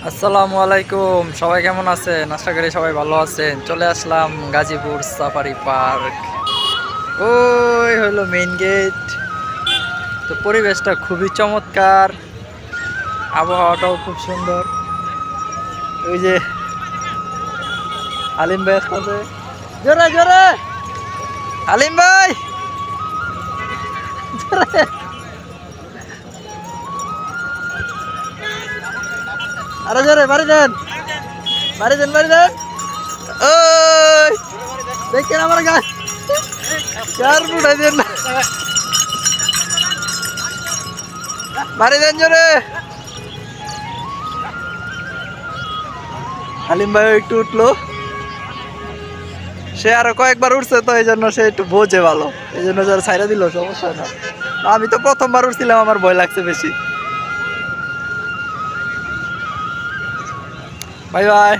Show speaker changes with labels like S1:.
S1: আসসালামু আলাইকুম, সবাই কেমন আছেন? আশা করি সবাই ভালো আছেন। চলে আসলাম গাজীপুর সাফারি পার্ক। ওই হলো মেইন গেট। তো পরিবেশটা খুবই চমৎকার, আবহাওয়াটাও খুব সুন্দর। ওই যে আলিম ভাই আসতেছে, জোরে জোরে আলিম ভাই, জোরে। আরো জোরে বাড়ি দেন, বাড়ি দেন, বাড়ি দেন। ওই দেখেন আমার গাছ, গাছ উঠাই দেন না, বাড়ি দেন জোরে। হালিম ভাই একটু উঠলো, সে আরো কয়েকবার উঠছে, তো এই জন্য সে একটু বোঝে ভালো, এই জন্য যারা ছাইরা দিল সমস্যা না। আমি তো প্রথমবার উঠছিলাম, আমার ভয় লাগছে বেশি। Bye bye.